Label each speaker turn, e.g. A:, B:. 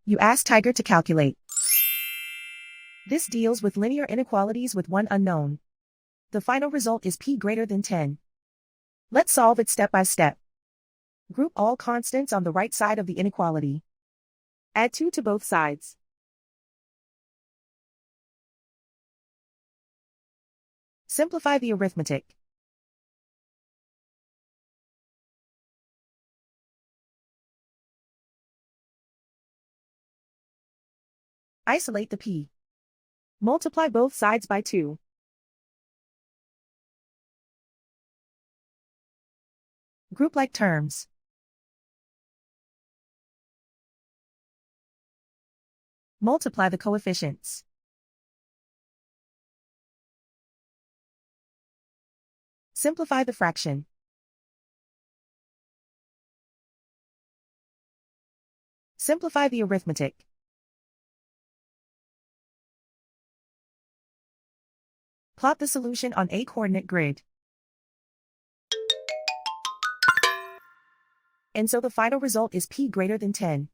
A: You ask Tiger to calculate. This deals with linear inequalities with one unknown. The final result is p greater than 10. Let's solve it step by step. Group all constants on the right side of the inequality. Add 2 to both sides. Simplify the arithmetic. Isolate the p. Multiply both sides by 2. Group like terms. Multiply the coefficients. Simplify the fraction. Simplify the arithmetic. Plot the solution on a coordinate grid. And so the final result is p greater than 10.